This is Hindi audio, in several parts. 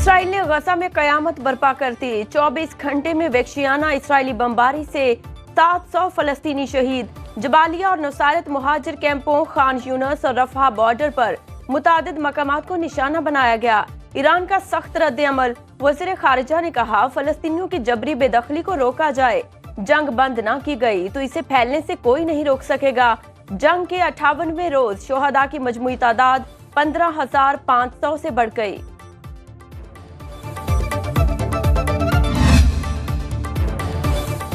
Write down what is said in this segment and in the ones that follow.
इसराइल ने गजा में कयामत बर्पा कर दी। 24 घंटे में वहशियाना इसराइली बमबारी से 700 फलस्तीनी शहीद। जबालिया और नुसारत मुहाजिर कैंपों, खान यूनस और रफा बॉर्डर पर मुतादिद मकामात को निशाना बनाया गया। ईरान का सख्त रद्द-ए-अमल। वज़ीर खारिजा ने कहा, फलस्तीनियों की जबरी बेदखली को रोका जाए। जंग बंद न की गई तो इसे फैलने से कोई नहीं रोक सकेगा। जंग के 58वें रोज शोहदा की मजमूई तादाद 15,500 से बढ़ गई।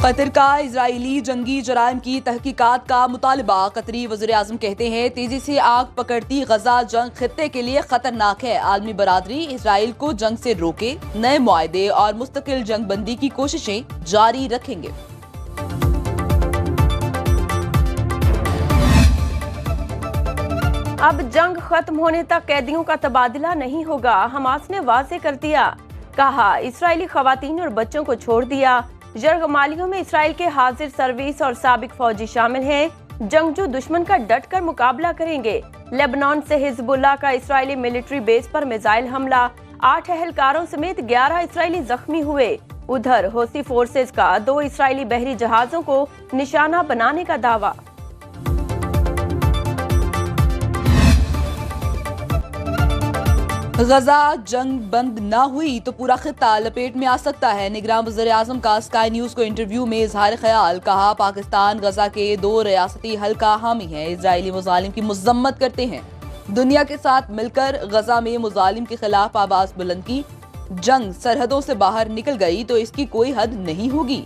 कतर का इजरायली जंगी जराइम की तहकीकात का मुतालबा। कतरी वज़ीर आज़म कहते हैं, तेजी से आग पकड़ती गजा जंग खित्ते के लिए खतरनाक है। आलमी बरादरी इसराइल को जंग से रोके, नए मुआहदे और मुस्तकिल जंग बंदी की कोशिशें जारी रखेंगे। अब जंग खत्म होने तक कैदियों का तबादला नहीं होगा। हमास ने वाज़े कर दिया। कहा, इसराइली खवातीन और बच्चों को छोड़ दिया। यरगमालियों में इसराइल के हाजिर सर्विस और साबिक फौजी शामिल हैं। जंगजू दुश्मन का डटकर मुकाबला करेंगे। लेबनान से हिजबुल्लाह का इसराइली मिलिट्री बेस पर मिसाइल हमला। 8 एहलकारों समेत 11 इसराइली जख्मी हुए। उधर हौसी फोर्सेज का 2 इसराइली बहरी जहाजों को निशाना बनाने का दावा। गजा जंग बंद न हुई तो पूरा खित्ता लपेट में आ सकता है। निगरान वज़ीर आज़म का स्काई न्यूज को इंटरव्यू में इजहार ख्याल। कहा, पाकिस्तान गजा के 2 रियासती हल का हामी है। इजरायली मुजालिम की मजम्मत करते हैं। दुनिया के साथ मिलकर गजा में मुजालिम के खिलाफ आवाज बुलंद की। जंग सरहदों से बाहर निकल गई तो इसकी कोई हद नहीं होगी।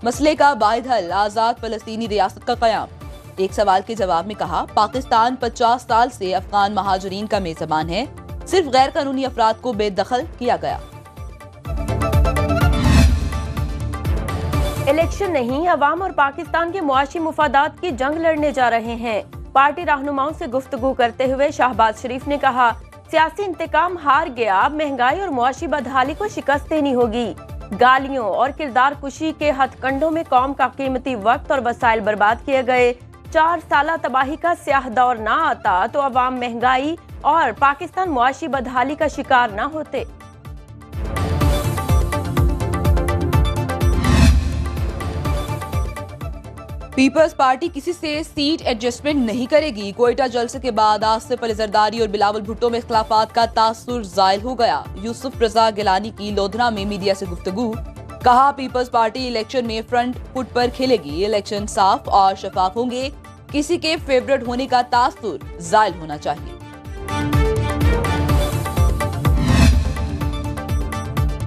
मसले का वाहिद हल आजाद फलस्तीनी रियासत का क़याम। एक सवाल के जवाब में कहा, पाकिस्तान 50 साल से अफगान महाजरीन का मेजबान है। सिर्फ गैर कानूनी अफराद को बेदखल किया गया। इलेक्शन नहीं, अवाम और पाकिस्तान के मुआशी मुफादात की जंग लड़ने जा रहे हैं। पार्टी रहनुमाओं से गुफ्तगू करते हुए शाहबाज शरीफ ने कहा, सियासी इंतकाम हार गया। अब महंगाई और मुआशी बदहाली को शिकस्त देनी होगी। गालियों और किरदार कुशी के हथकंडों में कौम का कीमती वक्त और वसाइल बर्बाद किए गए। 4 साल तबाही का स्याह दौर ना आता तो अवाम महंगाई और पाकिस्तान मुआशी बदहाली का शिकार ना होते। पीपल्स पार्टी किसी से सीट एडजस्टमेंट नहीं करेगी। कोयटा जलसे के बाद आसिफ अली जरदारी और बिलावल भुट्टो में इख्तिलाफात का तासुर जाहिर हो गया। यूसुफ रजा गिलानी की लोधरा में मीडिया से गुफ्तगू। कहा, पीपल्स पार्टी इलेक्शन में फ्रंट फुट पर खेलेगी। इलेक्शन साफ और शफाफ होंगे। किसी के फेवरेट होने का तासुर जाहिर होना चाहिए।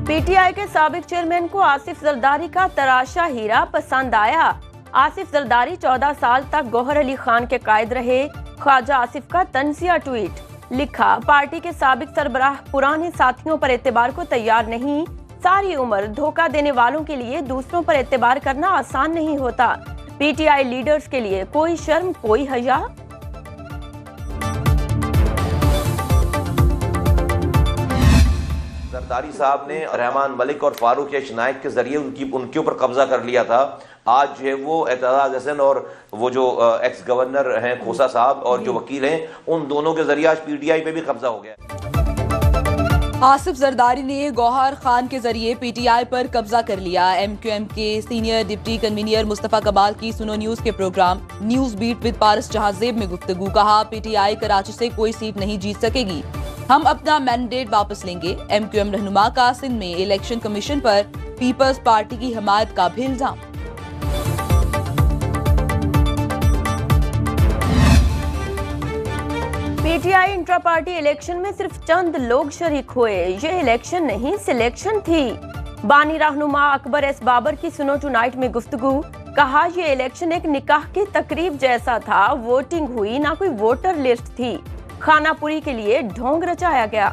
पीटीआई के साबिक चेयरमैन को आसिफ जरदारी का तराशा हीरा पसंद आया। आसिफ जरदारी 14 साल तक गौहर अली खान के कायद रहे। ख्वाजा आसिफ का तंजिया ट्वीट। लिखा, पार्टी के साबिक सरबराह पुराने साथियों पर एतबार को तैयार नहीं। सारी उम्र धोखा देने वालों के लिए दूसरों पर एतबार करना आसान नहीं होता। पीटीआई लीडर्स के लिए कोई शर्म, कोई हया। जरदारी साहब ने रहमान मलिक और फारूक यश नायक के जरिए उनके ऊपर कब्जा कर लिया था। आज जो है वो एतजाज हसन और वो जो एक्स गवर्नर हैं खोसा साहब और जो वकील हैं, उन दोनों के जरिए आज पीटीआई पे भी कब्जा हो गया। आसिफ जरदारी ने गौहर खान के जरिए पीटीआई पर कब्जा कर लिया। एमक्यूएम के सीनियर डिप्टी कन्वीनर मुस्तफा कमाल की सुनो न्यूज के प्रोग्राम न्यूज बीट विद पारस जहांजेब में गुफ्तगू। कहा, पीटीआई कराची से कोई सीट नहीं जीत सकेगी। हम अपना मैंडेट वापस लेंगे। एमक्यूएम रहनुमा का सिंध में इलेक्शन कमीशन पर पीपल्स पार्टी की हमायत का भी इल्जाम। पीटीआई इंट्रा पार्टी इलेक्शन में सिर्फ चंद लोग शरीक हुए। ये इलेक्शन नहीं, सिलेक्शन थी। बानी रहनुमा अकबर एस बाबर की सुनो टुनाइट में गुफ्तगू। कहा, ये इलेक्शन एक निकाह की तकरीब जैसा था। वोटिंग हुई, ना कोई वोटर लिस्ट थी। खानापुरी के लिए ढोंग रचाया गया।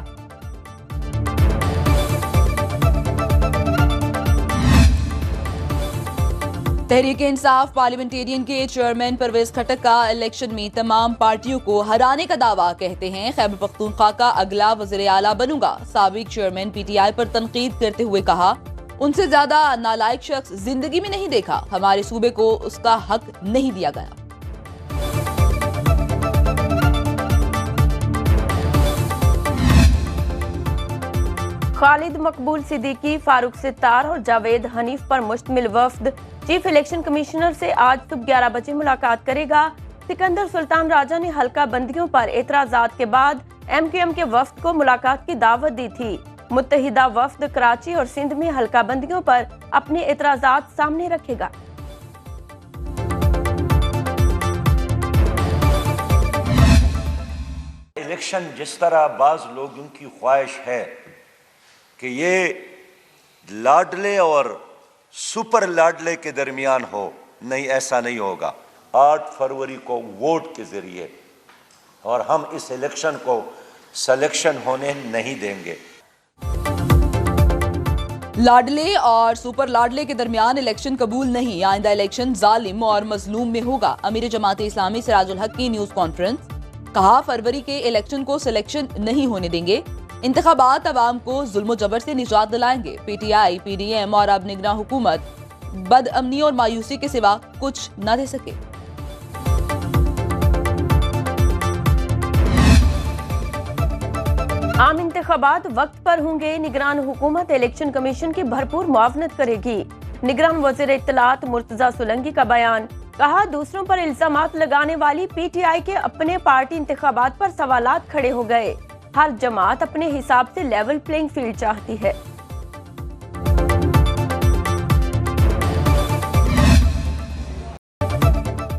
तहरीक इंसाफ पार्लियामेंटेरियन के चेयरमैन परवेज खटक का इलेक्शन में तमाम पार्टियों को हराने का दावा। कहते हैं, खैबर पख्तूनख्वा का अगला वज़ीर आला बनूंगा। साबिक चेयरमैन पीटीआई पर तनकीद करते हुए कहा, उनसे ज्यादा नालायक शख्स जिंदगी में नहीं देखा। हमारे सूबे को उसका हक नहीं दिया गया। खालिद मकबूल सिद्दीकी, फारूक सित्तार और जावेद हनीफ पर मुश्तमिल वफ्द चीफ इलेक्शन कमिश्नर से आज सुबह 11 बजे मुलाकात करेगा। सिकंदर सुल्तान राजा ने हल्का बंदियों पर एतराजात के बाद MQM के वफ्द को मुलाकात की दावत दी थी। मुत्तहिदा वफ्द कराची और सिंध में हल्का बंदियों पर अपने एतराजात सामने रखेगा। इलेक्शन जिस तरह बाज लोगों की ख्वाहिश है कि ये लाडले और सुपर लाडले के दरमियान हो, नहीं, ऐसा नहीं होगा। 8 फरवरी को वोट के जरिए, और हम इस इलेक्शन को सिलेक्शन होने नहीं देंगे। लाडले और सुपर लाडले के दरमियान इलेक्शन कबूल नहीं, आइंदा इलेक्शन जालिम और मजलूम में होगा। अमीर जमात इस्लामी सिराजुल हक की न्यूज कॉन्फ्रेंस, कहा फरवरी के इलेक्शन को सिलेक्शन नहीं होने देंगे, इंतखाबात अवाम को जुल्म जबर से निजात दिलाएंगे। PTI, PDM और अब निगरान हुकूमत बदअमनी और मायूसी के सिवा कुछ न दे सके। आम इंतखाबात वक्त पर होंगे, निगरान हुकूमत इलेक्शन कमीशन की भरपूर मुआवनत करेगी। निगरान वज़ीर इत्तलात मुर्तजा सोलंकी का बयान, कहा दूसरों पर इल्जामात लगाने वाली PTI के अपने पार्टी इंतखाबात पर सवालात खड़े हो गए। हर जमात अपने हिसाब से लेवल प्लेइंग फील्ड चाहती है।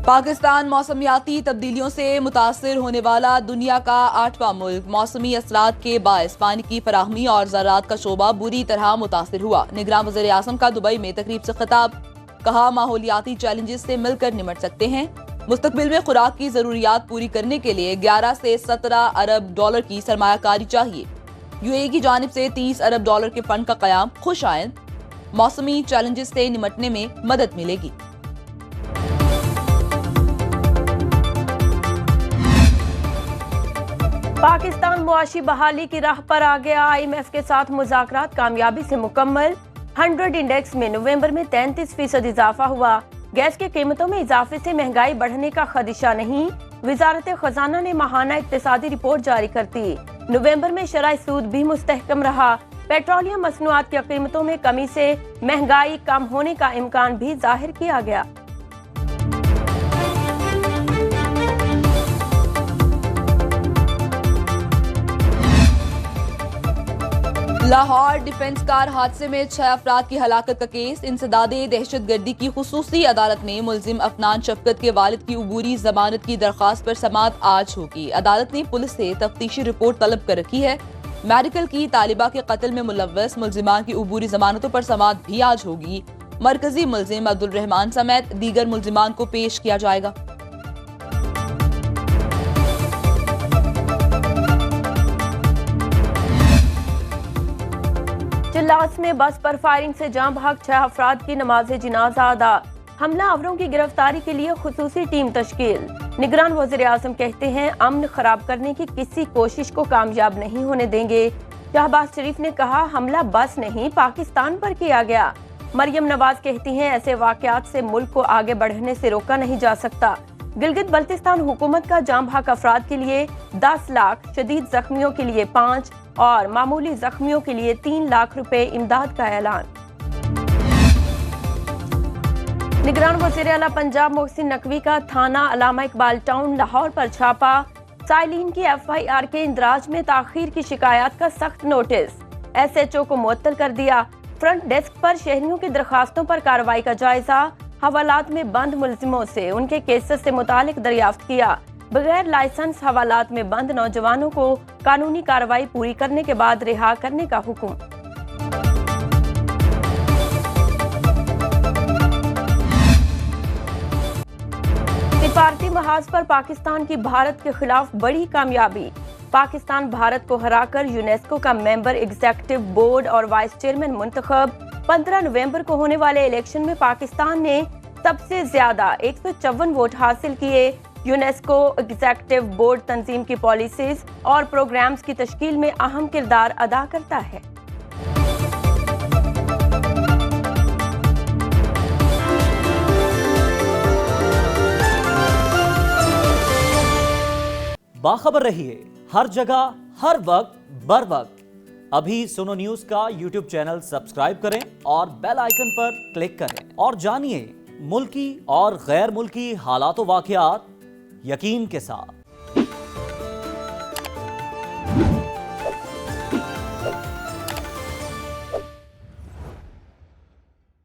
पाकिस्तान मौसमियाती तब्दीलियों से मुतासिर होने वाला दुनिया का 8वां मुल्क। मौसमी असरात के बायस पानी की फराहमी और ज़राअत का शोबा बुरी तरह मुतासिर हुआ। निगरान वज़ीर आज़म का दुबई में तकरीब से खिताब, कहा माहौलियाती चैलेंजेस से मिलकर निमट सकते हैं। मुस्तकबिल में खुराक की जरूरियात पूरी करने के लिए 11 से 17 अरब डॉलर की सरमायाकारी चाहिए। UAE की जानिब से 30 अरब डॉलर के फंड का कयाम खुशायन, मौसमी चैलेंजेस से निमटने में मदद मिलेगी। पाकिस्तान मुआशी बहाली की राह पर आ गया। IMF के साथ मुज़ाकरात कामयाबी से मुकम्मल। 100 इंडेक्स में नवंबर में 33% इजाफा हुआ। गैस की कीमतों में इजाफे से महंगाई बढ़ने का खदशा नहीं। वजारत खजाना ने माहाना इक्तिसादी रिपोर्ट जारी कर दी। नवंबर में शरह सूद भी मुस्तहकम रहा। पेट्रोलियम मसनूआत की कीमतों में कमी से महंगाई कम होने का इम्कान भी जाहिर किया गया। लाहौर डिफेंस कार हादसे में 6 अफराद की हलाकत का केस। इंसदादे दहशतगर्दी की खुसूसी अदालत में मुलजिम अफनान शफकत के वालिद की उबूरी जमानत की दरख्वास्त पर समाअत आज होगी। अदालत ने पुलिस से तफ्तीशी रिपोर्ट तलब कर रखी है। मेडिकल की तालिबा के कत्ल में मुलव्वस मुलजिमान की उबूरी जमानतों पर समाअत भी आज होगी। मरकजी मुलजिम अब्दुल रहमान समेत दीगर मुलजिमान को पेश किया जाएगा। चिल्लास में बस पर फायरिंग से जान बहक 6 अफराद की नमाज जिनाजा अदा। हमला आवरों की गिरफ्तारी के लिए खुसूसी टीम तश्कील। निगरान वज़ीर आज़म कहते हैं अमन खराब करने की किसी कोशिश को कामयाब नहीं होने देंगे। शहबाज शरीफ ने कहा हमला बस नहीं पाकिस्तान पर किया गया। मरियम नवाज कहती हैं ऐसे वाकयात से मुल्क को आगे बढ़ने से रोका नहीं जा सकता। गिलगित बल्तिस्तान हुकूमत का जाम बहक अफराद के लिए 10 लाख, शदीद जख्मियों के लिए 5 और मामूली जख्मियों के लिए 3 लाख रुपए इमदाद का ऐलान। निगरान वज़ीर आला पंजाब मोहसिन नकवी का थाना अलामा इकबाल टाउन लाहौर पर छापा। साइलिन की FIR के इंदराज में ताखीर की शिकायत का सख्त नोटिस। SHO को मुअत्तल कर दिया। फ्रंट डेस्क पर शहरियों की दरखास्तों पर कार्रवाई का जायजा। हवालात में बंद मुलजिमों से उनके केसेस से मुतालिक दरियाफ्त किया। बगैर लाइसेंस हवालात में बंद नौजवानों को कानूनी कार्रवाई पूरी करने के बाद रिहा करने का हुक्म। सिफारती महाज पर पाकिस्तान की भारत के खिलाफ बड़ी कामयाबी। पाकिस्तान भारत को हराकर यूनेस्को का मेंबर एग्जीक्यूटिव बोर्ड और वाइस चेयरमैन मुंतखब। 15 नवंबर को होने वाले इलेक्शन में पाकिस्तान ने सबसे ज्यादा 154 वोट हासिल किए। यूनेस्को एग्जीक्यूटिव बोर्ड तंजीम की पॉलिसीज और प्रोग्राम्स की तश्कील में अहम किरदार अदा करता है। बाखबर रहिए हर जगह हर वक्त बर वक्त अभी सुनो न्यूज का यूट्यूब चैनल सब्सक्राइब करें और बेल आइकन पर क्लिक करें और जानिए मुल्की और गैर मुल्की हालात व वाक़यात यकीन के साथ।